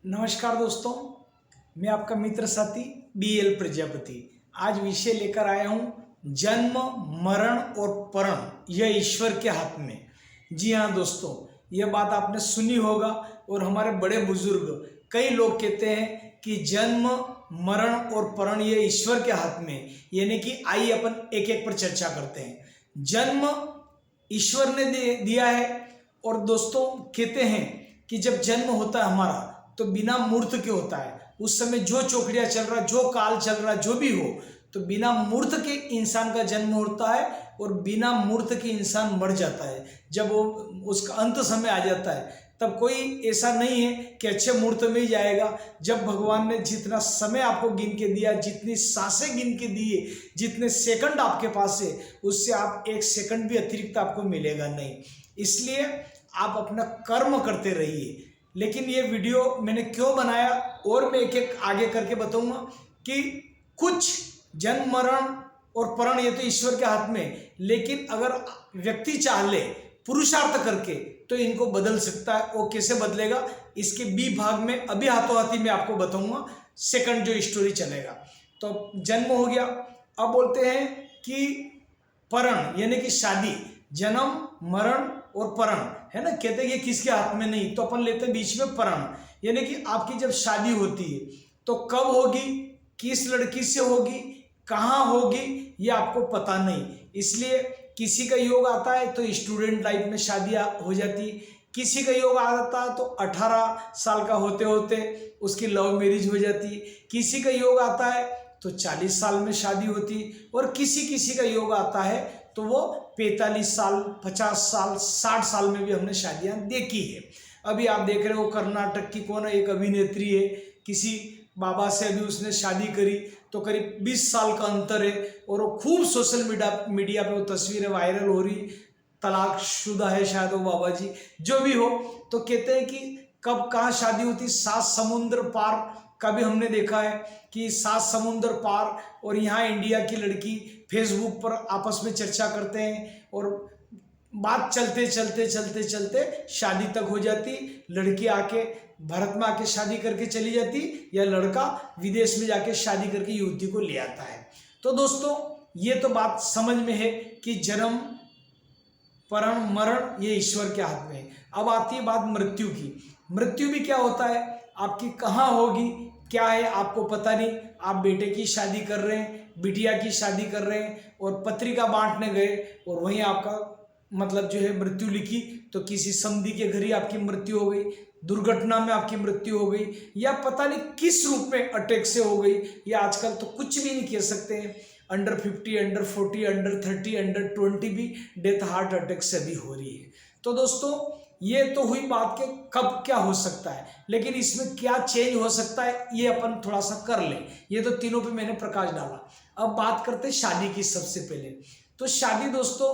नमस्कार दोस्तों, मैं आपका मित्र साथी BL प्रजापति। आज विषय लेकर आया हूँ जन्म, मरण और परण यह ईश्वर के हाथ में। जी हाँ दोस्तों, यह बात आपने सुनी होगा और हमारे बड़े बुजुर्ग कई लोग कहते हैं कि जन्म, मरण और परण यह ईश्वर के हाथ में। यानी कि आइए अपन एक एक पर चर्चा करते हैं। जन्म ईश्वर ने दिया है और दोस्तों कहते हैं कि जब जन्म होता है हमारा तो बिना मूर्त के होता है। उस समय जो चौकड़िया चल रहा, जो काल चल रहा, जो भी हो, तो बिना मूर्त के इंसान का जन्म होता है और बिना मूर्त के इंसान मर जाता है। जब वो उसका अंत समय आ जाता है तब कोई ऐसा नहीं है कि अच्छे मुहूर्त में ही जाएगा। जब भगवान ने जितना समय आपको गिन के दिया, जितनी सांसें गिन के दिए, जितने सेकंड आपके पास है, उससे आप एक सेकंड भी अतिरिक्त आपको मिलेगा नहीं। इसलिए आप अपना कर्म करते रहिए। लेकिन ये वीडियो मैंने क्यों बनाया और मैं एक एक आगे करके बताऊंगा कि कुछ जन्म, मरण और परण ये तो ईश्वर के हाथ में, लेकिन अगर व्यक्ति चाह ले पुरुषार्थ करके तो इनको बदल सकता है। वो कैसे बदलेगा इसके बी भाग में अभी हाथों हाथी मैं आपको बताऊंगा। सेकंड जो स्टोरी चलेगा, तो जन्म हो गया। अब बोलते हैं कि परण यानी कि शादी। जन्म, मरण और परण है ना, कहते हैं ये किसके हाथ में नहीं, तो अपन लेते हैं बीच में परण। यानी कि आपकी जब शादी होती है तो कब होगी, किस लड़की से होगी, कहाँ होगी, ये आपको पता नहीं। इसलिए किसी का योग आता है तो स्टूडेंट लाइफ में शादी हो जाती है, किसी का योग आता है तो 18 साल का होते होते उसकी लव मैरिज हो जाती है, किसी का योग आता है तो 40 साल में शादी होती है, और किसी का योग आता है तो वो 45 साल, 50 साल, 60 साल में भी हमने शादियां देखी है। अभी आप देख रहे हो कर्नाटक की कौन एक अभिनेत्री है, किसी बाबा से अभी उसने शादी करी तो करीब 20 साल का अंतर है, और वो खूब सोशल मीडिया पे वो तस्वीरें वायरल हो रही। तलाकशुदा है शायद वो बाबा जी, जो भी हो। तो कहते हैं कि कब कहाँ शादी होती, 7 समुद्र पार का भी हमने देखा है कि 7 समुद्र पार, और यहाँ इंडिया की लड़की फेसबुक पर आपस में चर्चा करते हैं और बात चलते चलते चलते चलते शादी तक हो जाती। लड़की आके भारत में आके शादी करके चली जाती, या लड़का विदेश में जाके शादी करके युवती को ले आता है। तो दोस्तों ये तो बात समझ में है कि जन्म, परण, मरण ये ईश्वर के हाथ में है। अब आती है बात मृत्यु की। मृत्यु भी क्या होता है, आपकी कहाँ होगी, क्या है आपको पता नहीं। आप बेटे की शादी कर रहे हैं, बिटिया की शादी कर रहे हैं और पत्रिका बांटने गए और वहीं आपका मतलब जो है मृत्यु लिखी, तो किसी समधी के घर ही आपकी मृत्यु हो गई, दुर्घटना में आपकी मृत्यु हो गई, या पता नहीं किस रूप में अटैक से हो गई, या आजकल तो कुछ भी नहीं कह सकते हैं। अंडर 50, अंडर 40, अंडर 30, अंडर 20 भी डेथ हार्ट अटैक से भी हो रही है। तो दोस्तों ये तो हुई बात के कब क्या हो सकता है, लेकिन इसमें क्या चेंज हो सकता है ये अपन थोड़ा सा कर लें। ये तो तीनों पे मैंने प्रकाश डाला। अब बात करते हैं शादी की। सबसे पहले तो शादी दोस्तों,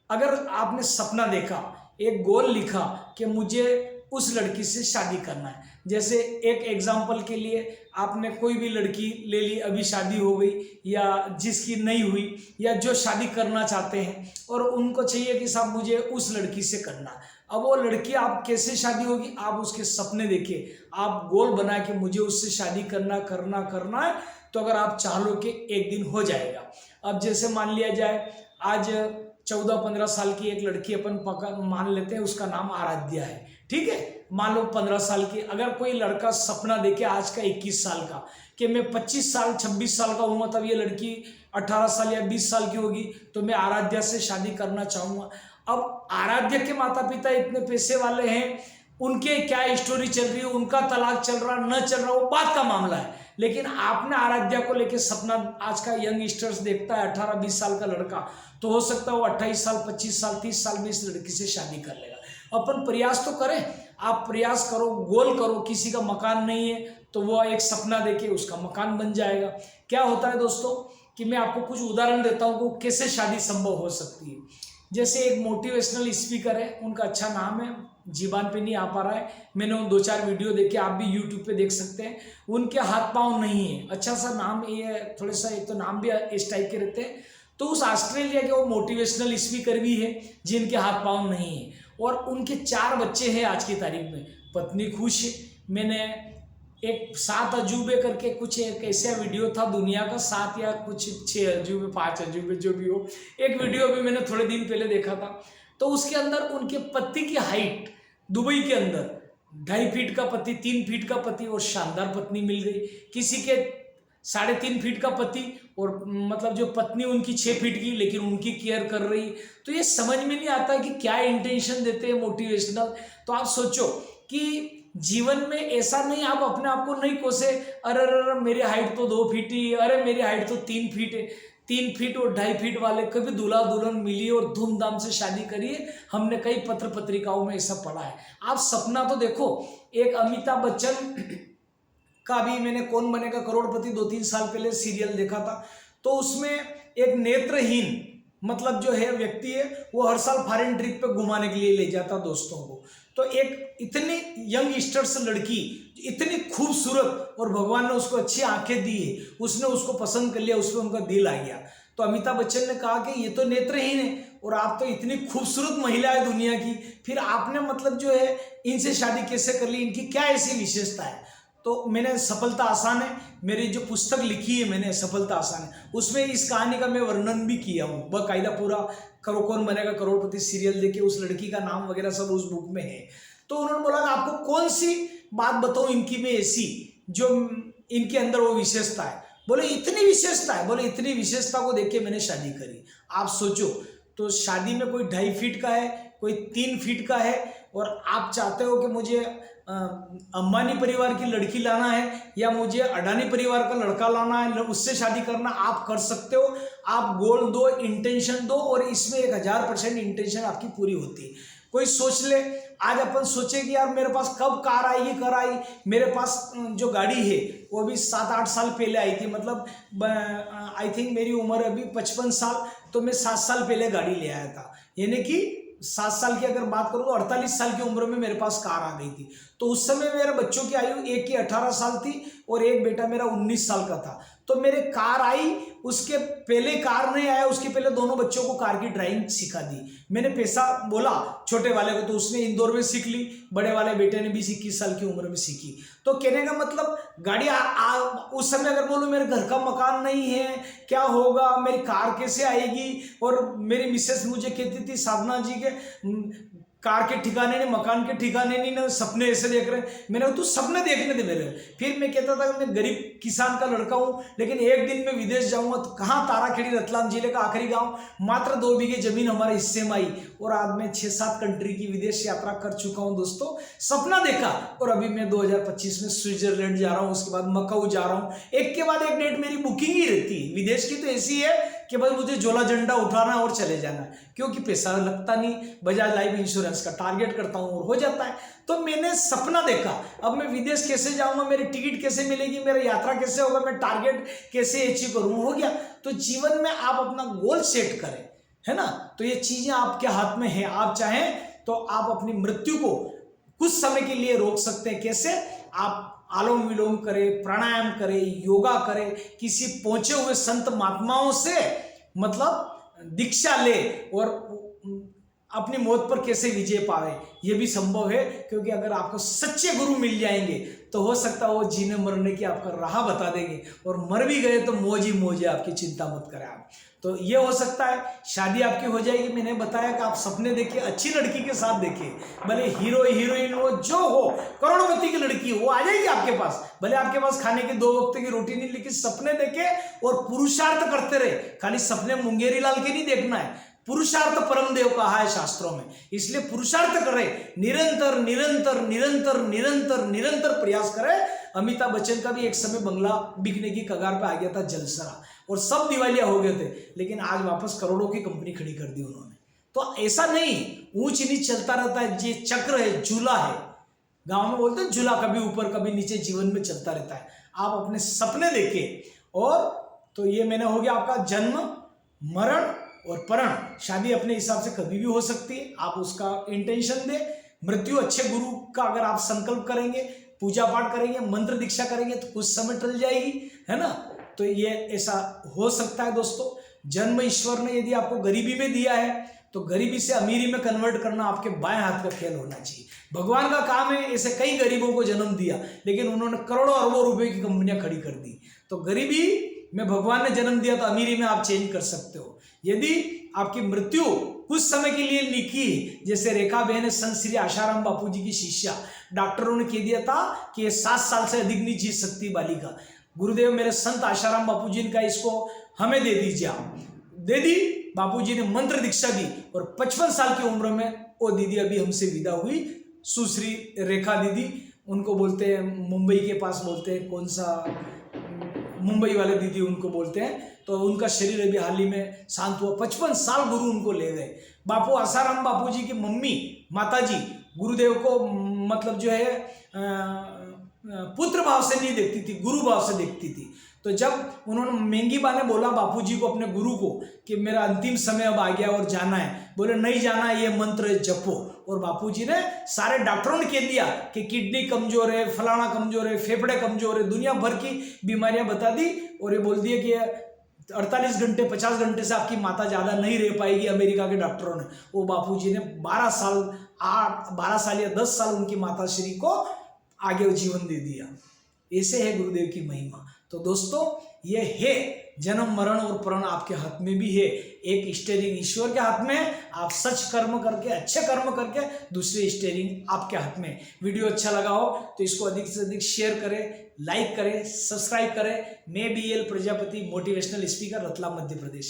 अगर आपने सपना देखा, एक गोल लिखा कि मुझे उस लड़की से शादी करना है। जैसे एक एग्जाम्पल के लिए आपने कोई भी लड़की ले ली, अभी शादी हो गई, या जिसकी नहीं हुई, या जो शादी करना चाहते हैं और उनको चाहिए कि साहब मुझे उस लड़की से करना। अब वो लड़की आप कैसे शादी होगी, आप उसके सपने देखिए, आप गोल बना कि मुझे उससे शादी करना करना करना है, तो अगर आप चाह लो कि एक दिन हो जाएगा। अब जैसे मान लिया जाए आज 14-15 साल की एक लड़की अपन मान लेते हैं, उसका नाम आराध्या है, ठीक है। मान लो 15 साल की, अगर कोई लड़का सपना देखे आज का 21 साल का कि मैं 25 साल 26 साल का हूँ, तब ये लड़की 18 साल या 20 साल की होगी, तो मैं आराध्या से शादी करना चाहूँगा। अब आराध्या के माता पिता इतने पैसे वाले हैं, उनके क्या स्टोरी चल रही है, उनका तलाक चल रहा न चल रहा वो बात का मामला है, लेकिन आपने आराध्या को लेके सपना, आज का यंगस्टर्स देखता है 18-20 साल का लड़का, तो हो सकता है वो 28 साल 25 साल 30 साल में इस लड़की से शादी कर लेगा। अपन प्रयास तो करें, आप प्रयास करो, गोल करो। किसी का मकान नहीं है तो वो एक सपना देके उसका मकान बन जाएगा। क्या होता है दोस्तों कि मैं आपको कुछ उदाहरण देता हूँ कि कैसे शादी संभव हो सकती है। जैसे एक मोटिवेशनल स्पीकर है, उनका अच्छा नाम है, जीबान पे नहीं आ पा रहा है, मैंने उन 2-4 वीडियो देखे, आप भी यूट्यूब पे देख सकते हैं। उनके हाथ पाँव नहीं है, अच्छा सा नाम ये थोड़ा सा, एक तो नाम भी इस टाइप के रहते हैं। तो उस ऑस्ट्रेलिया के वो मोटिवेशनल स्पीकर भी है जिनके हाथ पाँव नहीं है, और उनके 4 बच्चे हैं आज की तारीख में। पत्नी खुश है, मैंने एक 7 अजूबे करके कुछ एक ऐसा वीडियो था, दुनिया का 7 या कुछ 6 अजूबे 5 अजूबे जो भी हो, एक वीडियो भी मैंने थोड़े दिन पहले देखा था। तो उसके अंदर उनके पति की हाइट दुबई के अंदर 2.5 फीट का पति, 3 फीट का पति और शानदार पत्नी मिल गई। किसी के 3.5 फीट का पति और मतलब जो पत्नी उनकी 6 फीट की, लेकिन उनकी केयर कर रही। तो ये समझ में नहीं आता कि क्या इंटेंशन देते हैं मोटिवेशनल। तो आप सोचो कि जीवन में ऐसा नहीं आप अपने आप को नहीं कोसे, अरे अरे मेरी हाइट तो 2 फीट ही, अरे मेरी हाइट तो 3 फीट है। 3 फीट और 2.5 फीट वाले कभी दूल्हा दुल्हन मिली और धूमधाम से शादी करिए। हमने कई पत्र पत्रिकाओं में ऐसा पढ़ा है। आप सपना तो देखो, एक अमिताभ बच्चन का भी मैंने कौन बनेगा करोड़पति 2-3 साल पहले सीरियल देखा था। तो उसमें एक नेत्रहीन मतलब जो है व्यक्ति है, वो हर साल फॉरेन ट्रिप पे घुमाने के लिए ले जाता दोस्तों को। तो एक इतनी यंग स्टर्स लड़की, इतनी खूबसूरत, और भगवान ने उसको अच्छी आंखें दी है, उसने उसको पसंद कर लिया, उसमें उनका दिल आ गया। तो अमिताभ बच्चन ने कहा कि ये तो नेत्रहीन है और आप तो इतनी खूबसूरत महिला है दुनिया की, फिर आपने मतलब जो है इनसे शादी कैसे कर ली, इनकी क्या ऐसी विशेषता है। तो मैंने सफलता आसान है, मेरी जो पुस्तक लिखी है मैंने सफलता आसान है, उसमें इस कहानी का मैं वर्णन भी किया हूँ बाकायदा पूरा। कौन बनेगा करोड़पति सीरियल देखे उस लड़की का नाम वगैरह सब उस बुक में है। तो उन्होंने बोला कि आपको कौन सी बात बताऊं इनकी में ऐसी जो इनके अंदर वो विशेषता है। बोले इतनी विशेषता है, बोले इतनी विशेषता को देख के मैंने शादी करी। आप सोचो, तो शादी में कोई 2.5 फीट का है, कोई 3 फीट का है, और आप चाहते हो कि मुझे अंबानी परिवार की लड़की लाना है या मुझे अडानी परिवार का लड़का लाना है, उससे शादी करना, आप कर सकते हो। आप गोल दो, इंटेंशन दो, और इसमें 1000% इंटेंशन आपकी पूरी होती है। कोई सोच ले, आज अपन सोचे कि यार मेरे पास कब कार आएगी, कर आई। मेरे पास जो गाड़ी है वो भी 7-8 साल पहले आई थी, मतलब आई थिंक मेरी उम्र अभी 55 साल, तो मैं 7 साल पहले गाड़ी ले आया था। यानी कि 7 साल की अगर बात करूँ तो 48 साल की उम्र में मेरे पास कार आ गई थी। तो उस समय मेरे बच्चों की आयु, एक की 18 साल थी और एक बेटा मेरा 19 साल का था। तो मेरे कार आई, उसके पहले कार नहीं आया, उसके पहले दोनों बच्चों को कार की ड्राइविंग सिखा दी। मैंने पैसा बोला छोटे वाले को, तो उसने इंदौर में सीख ली, बड़े वाले बेटे ने भी 21 साल की उम्र में सीखी। तो कहने का मतलब गाड़ी उस समय अगर बोलो मेरे घर का मकान नहीं है, क्या होगा, मेरी कार कैसे आएगी। और मेरी मिसेस मुझे कहती थी, साधना जी के कार के ठिकाने नहीं, मकान के ठिकाने नहीं, ना सपने ऐसे देख रहे हैं। मैंने कहा तू सपने देखने दे मेरे। फिर मैं कहता था कि मैं गरीब किसान का लड़का हूँ, लेकिन एक दिन मैं विदेश जाऊंगा। तो कहाँ, ताराखेड़ी रतलाम जिले का आखिरी गांव, मात्र 2 बीघे जमीन हमारे हिस्से में आई, और आज मैं 6-7 कंट्री की विदेश यात्रा कर चुका हूँ दोस्तों। सपना देखा, और अभी मैं 2025 में स्विट्जरलैंड जा रहा हूँ, उसके बाद मकाऊ जा रहा हूँ। एक के बाद एक डेट मेरी बुकिंग ही रहती है। विदेश की तो ऐसी है कि बस मुझे झोला झंडा उठाना और चले जाना है, क्योंकि पैसा लगता नहीं, बजाज लाइफ इंश्योरेंस का टारगेट करता हूं और हो जाता है। तो मैंने सपना देखा, अब मैं विदेश कैसे जाऊंगा, मेरी टिकट कैसे मिलेगी, मेरा यात्रा कैसे होगा, मैं टारगेट कैसे अचीव करूं, हो गया। तो जीवन में आप अपना गोल सेट करें, है ना। तो ये चीजें आपके हाथ में है। आप चाहें तो आप अपनी मृत्यु को कुछ समय के लिए रोक सकते हैं। कैसे? आप आलोम विलोम करें, प्राणायाम करें, योगा करें, किसी पहुंचे हुए संत महात्माओं से मतलब दीक्षा ले, और अपनी मौत पर कैसे विजय पावे, ये भी संभव है। क्योंकि अगर आपको सच्चे गुरु मिल जाएंगे तो हो सकता है वो जीने मरने की आपका राह बता देंगे, और मर भी गए तो मौज ही मौज है, आपकी चिंता मत करें आप। तो ये हो सकता है शादी आपकी हो जाएगी। मैंने बताया कि आप सपने देखिए, अच्छी लड़की के साथ देखिए, भले हीरो हीरोइन हो, जो हो, करोड़पति की लड़की हो, वो आ जाएगी आपके पास। भले आपके पास खाने की 2 वक्त की रोटी नहीं, लेकिन सपने देखे और पुरुषार्थ करते रहे। खाली सपने मुंगेरी लाल के नहीं देखना है, पुरुषार्थ परम देव कहा है शास्त्रों में। इसलिए पुरुषार्थ करे, निरंतर निरंतर निरंतर निरंतर निरंतर प्रयास करे। अमिताभ बच्चन का भी एक समय बंगला बिकने की कगार पे आ गया था, जलसरा, और सब दिवालिया हो गए थे, लेकिन आज वापस करोड़ों की कंपनी खड़ी कर दी उन्होंने। तो ऐसा नहीं, ऊंच नीच चलता रहता है, ये चक्र है, झूला है। गांव में बोलते हैं झूला, कभी ऊपर कभी नीचे जीवन में चलता रहता है। आप अपने सपने देखें। और तो ये मैंने हो गया आपका जन्म, मरण और परण। शादी अपने हिसाब से कभी भी हो सकती है, आप उसका इंटेंशन दे। मृत्यु अच्छे गुरु का अगर आप संकल्प करेंगे, पूजा पाठ करेंगे, मंत्र दीक्षा करेंगे, तो कुछ समय टल जाएगी, है ना। तो ये ऐसा हो सकता है दोस्तों। जन्म ईश्वर ने यदि आपको गरीबी में दिया है तो गरीबी से अमीरी में कन्वर्ट करना आपके बाएं हाथ का खेल होना चाहिए। भगवान का काम है, ऐसे कई गरीबों को जन्म दिया, लेकिन उन्होंने करोड़ों अरबों रुपए की कंपनियां खड़ी कर दी। तो गरीबी में भगवान ने जन्म दिया, तो अमीरी में आप चेंज कर सकते हो। यदि आपकी मृत्यु कुछ समय के लिए लिखी, जैसे रेखा बहन है संत श्री आशाराम बापू जी की शिष्या, डॉक्टरों ने कह दिया था कि ये 7 साल से अधिक नहीं जी सकती बालिका। गुरुदेव मेरे संत आशाराम बापू जी ने कहा इसको हमें दे दीजिए आप। दे दी, बापूजी ने मंत्र दीक्षा दी और 55 साल की उम्र में वो दीदी अभी हमसे विदा हुई, सुश्री रेखा दीदी। उनको बोलते हैं मुंबई के पास, बोलते हैं कौन सा, मुंबई वाले दीदी उनको बोलते हैं। तो उनका शरीर अभी हाल ही में शांत हुआ। 55 साल गुरु उनको ले गए। बापू आसाराम बापू जी की मम्मी माता जी गुरुदेव को मतलब जो है पुत्र भाव से नहीं देखती थी, गुरु भाव से देखती थी। तो जब उन्होंने मेंगी बा ने बोला बापूजी को, अपने गुरु को, कि मेरा अंतिम समय अब आ गया और जाना है, बोले नहीं जाना है, ये मंत्र जपो। और बापूजी ने सारे डॉक्टरों ने कह दिया कि किडनी कमजोर है, फलाना कमजोर है, फेफड़े कमजोर है, दुनिया भर की बीमारियां बता दी। और ये बोल दिया कि 48 घंटे 50 घंटे से आपकी माता ज़्यादा नहीं रह पाएगी, अमेरिका के डॉक्टरों ने। वो बापूजी ने 12 साल या 10 साल उनकी माता श्री को आगे जीवन दे दिया। ऐसे है गुरुदेव की महिमा। तो दोस्तों, ये है जन्म मरण और प्राण आपके हाथ में भी है। एक स्टीयरिंग ईश्वर के हाथ में, आप सच कर्म करके, अच्छे कर्म करके, दूसरी स्टीयरिंग आपके हाथ में। वीडियो अच्छा लगा हो तो इसको अधिक से अधिक शेयर करें, लाइक करें, सब्सक्राइब करें। मैं BL Prajapati, motivational speaker, Ratlam, Madhya प्रदेश।